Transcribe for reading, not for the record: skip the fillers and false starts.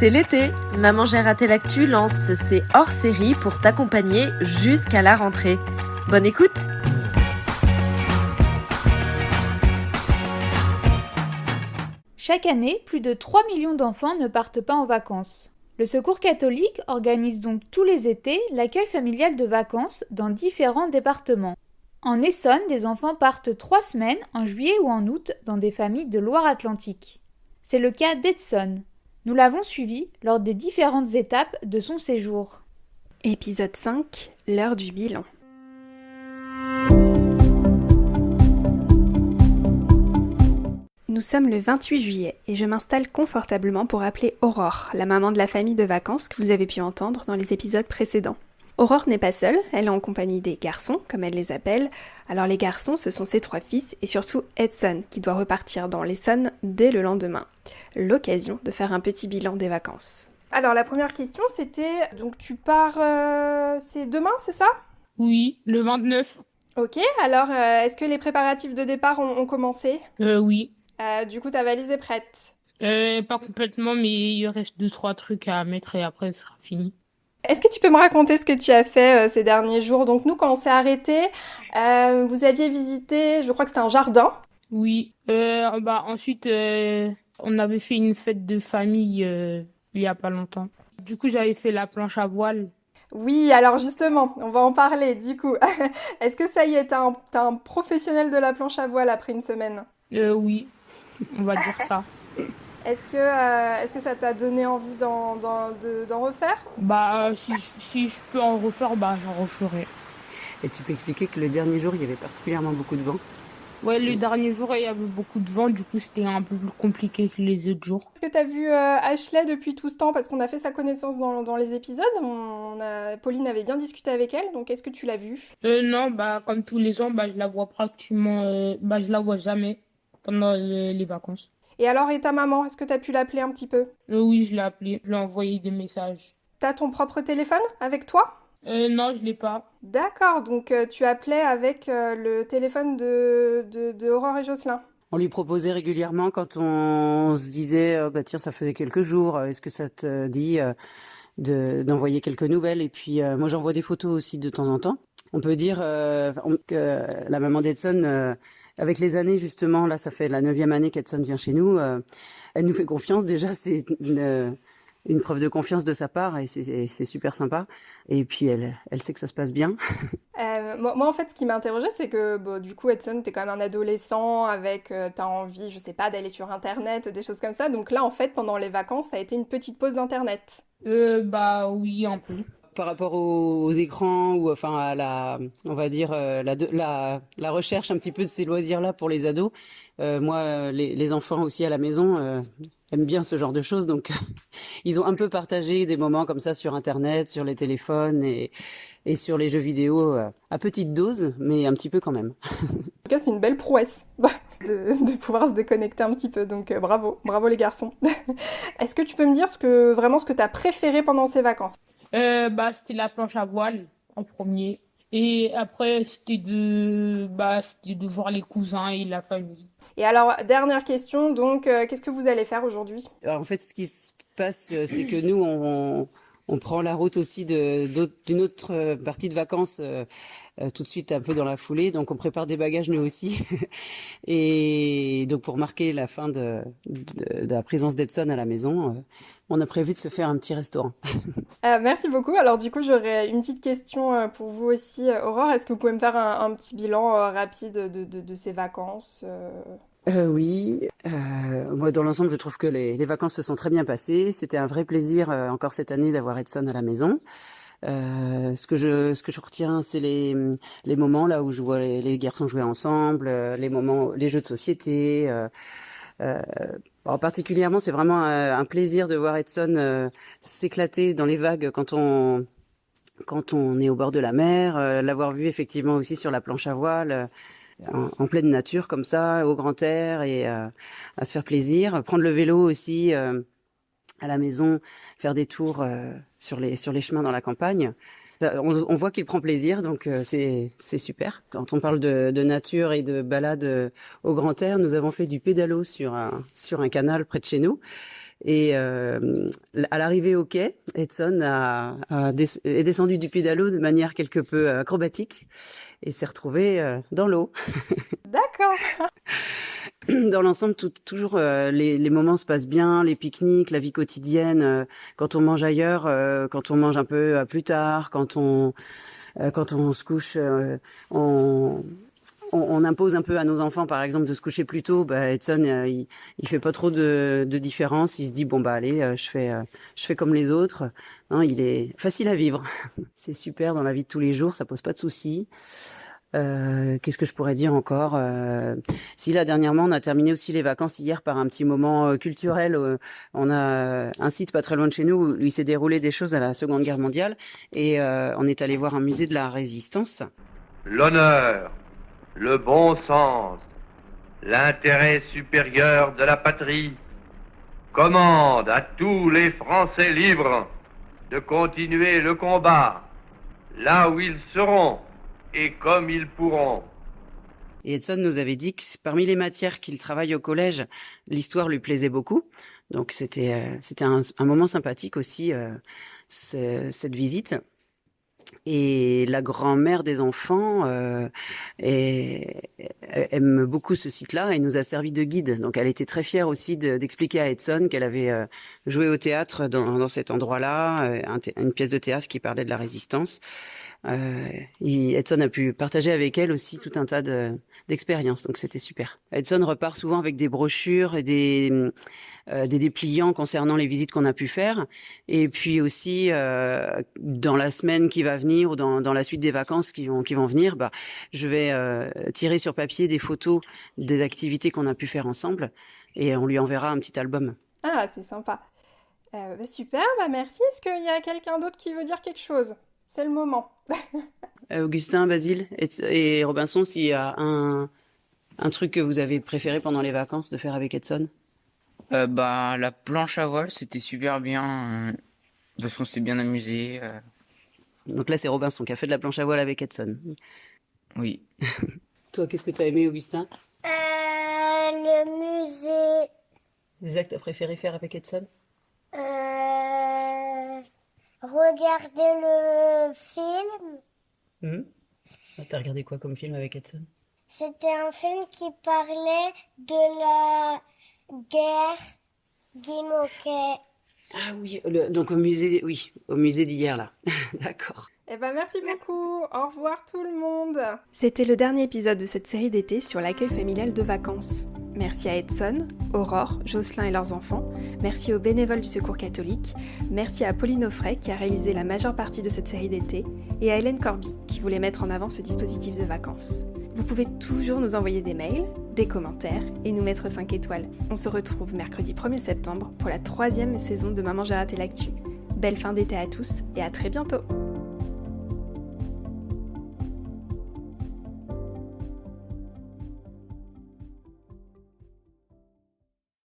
C'est l'été. Maman j'ai raté l'actu lance ses hors-séries pour t'accompagner jusqu'à la rentrée. Bonne écoute. Chaque année, plus de 3 millions d'enfants ne partent pas en vacances. Le Secours catholique organise donc tous les étés l'accueil familial de vacances dans différents départements. En Essonne, des enfants partent 3 semaines en juillet ou en août dans des familles de Loire-Atlantique. C'est le cas d'Edson. Nous l'avons suivi lors des différentes étapes de son séjour. Épisode 5, l'heure du bilan. Nous sommes le 28 juillet et je m'installe confortablement pour appeler Aurore, la maman de la famille de vacances que vous avez pu entendre dans les épisodes précédents. Aurore n'est pas seule, elle est en compagnie des garçons, comme elle les appelle. Alors les garçons, ce sont ses 3 fils et surtout Edson, qui doit repartir dans l'Essonne dès le lendemain. L'occasion de faire un petit bilan des vacances. Alors la première question c'était, donc tu pars, c'est demain, c'est ça ? Oui, le 29. Ok, alors est-ce que les préparatifs de départ ont commencé ? Oui. Du coup ta valise est prête ? Pas complètement, mais il reste 2-3 trucs à mettre et après ce sera fini. Est-ce que tu peux me raconter ce que tu as fait ces derniers jours ? Donc nous, quand on s'est arrêtés, vous aviez visité, je crois que c'était un jardin. Oui. Ensuite, on avait fait une fête de famille il y a pas longtemps. Du coup, j'avais fait la planche à voile. Oui, alors justement, on va en parler du coup. Est-ce que ça y est, t'es un professionnel de la planche à voile après une semaine ? Oui, on va dire ça. Est-ce que ça t'a donné envie d'en refaire ? Si je peux en refaire, j'en referai. Et tu peux expliquer que le dernier jour, il y avait particulièrement beaucoup de vent ? Ouais, le dernier jour, il y avait beaucoup de vent, du coup, c'était un peu plus compliqué que les autres jours. Est-ce que tu as vu Ashley depuis tout ce temps ? Parce qu'on a fait sa connaissance dans les épisodes. Pauline avait bien discuté avec elle, donc est-ce que tu l'as vue ? Non, comme tous les ans, je la vois pratiquement, je la vois jamais pendant les vacances. Et alors, et ta maman, est-ce que tu as pu l'appeler un petit peu ? Oui, je l'ai appelée, je lui ai envoyé des messages. T'as ton propre téléphone avec toi ? Non, je l'ai pas. D'accord, donc tu appelais avec le téléphone de Aurore et Jocelyn. On lui proposait régulièrement quand on se disait tiens, ça faisait quelques jours, est-ce que ça te dit d'envoyer quelques nouvelles ? Et puis moi j'envoie des photos aussi de temps en temps. On peut dire que la maman d'Edson, avec les années justement, là ça fait la 9e année qu'Edson vient chez nous, elle nous fait confiance. Déjà c'est une preuve de confiance de sa part et c'est super sympa. Et puis elle sait que ça se passe bien. Moi en fait ce qui m'a interrogée c'est que du coup Edson t'es quand même un adolescent avec t'as envie je sais pas d'aller sur internet, des choses comme ça. Donc là en fait pendant les vacances ça a été une petite pause d'internet. Oui un peu. Par rapport aux écrans ou enfin à on va dire la recherche un petit peu de ces loisirs-là pour les ados. Moi, les enfants aussi à la maison aiment bien ce genre de choses, donc ils ont un peu partagé des moments comme ça sur Internet, sur les téléphones et sur les jeux vidéo à petite dose, mais un petit peu quand même. En tout cas, c'est une belle prouesse de pouvoir se déconnecter un petit peu, donc bravo les garçons. Est-ce que tu peux me dire ce que tu as préféré pendant ces vacances ? C'était la planche à voile en premier. Et après, c'était de voir les cousins et la famille. Et alors, dernière question, donc, qu'est-ce que vous allez faire aujourd'hui ? Alors, en fait, ce qui se passe, c'est que nous, on prend la route aussi d'une autre partie de vacances tout de suite un peu dans la foulée. Donc, on prépare des bagages nous aussi. Et donc, pour marquer la fin de la présence d'Edson à la maison, on a prévu de se faire un petit restaurant. Merci beaucoup. Alors du coup, j'aurais une petite question pour vous aussi, Aurore. Est-ce que vous pouvez me faire un petit bilan rapide de ces vacances ? Oui. Moi, dans l'ensemble, je trouve que les vacances se sont très bien passées. C'était un vrai plaisir encore cette année d'avoir Edson à la maison. Ce que je retiens, c'est les moments là où je vois les garçons jouer ensemble, les jeux de société. Particulièrement, c'est vraiment un plaisir de voir Edson s'éclater dans les vagues quand on est au bord de la mer, l'avoir vu effectivement aussi sur la planche à voile, en pleine nature comme ça, au grand air et à se faire plaisir. Prendre le vélo aussi à la maison, faire des tours sur les chemins dans la campagne. On voit qu'il prend plaisir, donc c'est super. Quand on parle de nature et de balade au grand air, nous avons fait du pédalo sur un canal près de chez nous. Et à l'arrivée au quai, Edson est descendu du pédalo de manière quelque peu acrobatique et s'est retrouvé dans l'eau. D'accord. Dans l'ensemble, toujours les moments se passent bien, les pique-niques, la vie quotidienne, quand on mange ailleurs, quand on mange un peu plus tard, quand on se couche, on impose un peu à nos enfants, par exemple, de se coucher plus tôt. Edson, il fait pas trop de différence. Il se dit bon allez, je fais comme les autres. Non, il est facile à vivre. C'est super dans la vie de tous les jours, ça pose pas de soucis. Qu'est-ce que je pourrais dire encore Si là dernièrement on a terminé aussi les vacances hier par un petit moment culturel. On a un site pas très loin de chez nous où il s'est déroulé des choses à la Seconde Guerre mondiale et on est allé voir un musée de la Résistance. L'honneur, le bon sens, l'intérêt supérieur de la patrie commande à tous les Français libres de continuer le combat là où ils seront et comme ils pourront. Et Edson nous avait dit que parmi les matières qu'il travaille au collège, l'histoire lui plaisait beaucoup. Donc c'était un moment sympathique aussi, cette visite. Et la grand-mère des enfants aime beaucoup ce site-là et nous a servi de guide. Donc elle était très fière aussi d'expliquer à Edson qu'elle avait joué au théâtre dans cet endroit-là, une pièce de théâtre qui parlait de la résistance. Edson a pu partager avec elle aussi tout un tas d'expériences, donc c'était super. Edson repart souvent avec des brochures et des dépliants concernant les visites qu'on a pu faire, et puis aussi dans la semaine qui va venir ou dans la suite des vacances qui vont venir, je vais tirer sur papier des photos des activités qu'on a pu faire ensemble et on lui enverra un petit album. Ah, c'est sympa. Super, merci. Est-ce qu'il y a quelqu'un d'autre qui veut dire quelque chose ? C'est le moment. Augustin, Basile et Robinson, s'il y a un truc que vous avez préféré pendant les vacances de faire avec Edson? La planche à voile, c'était super bien, parce qu'on s'est bien amusé. Donc là, c'est Robinson qui a fait de la planche à voile avec Edson. Oui. Toi, qu'est-ce que t'as aimé, Augustin? Le musée. C'est ça que t'as préféré faire avec Edson? Regarder le film. T'as regardé quoi comme film avec Edson? C'était un film qui parlait de la guerre Guimauquet. Ah oui, donc au musée d'hier là. D'accord. Merci beaucoup. Au revoir tout le monde. C'était le dernier épisode de cette série d'été sur l'accueil familial de vacances. Merci à Edson, Aurore, Jocelyn et leurs enfants. Merci aux bénévoles du Secours catholique. Merci à Pauline Offray qui a réalisé la majeure partie de cette série d'été. Et à Hélène Corby qui voulait mettre en avant ce dispositif de vacances. Vous pouvez toujours nous envoyer des mails, des commentaires et nous mettre 5 étoiles. On se retrouve mercredi 1er septembre pour la 3e saison de Maman j'ai raté l'actu. Belle fin d'été à tous et à très bientôt.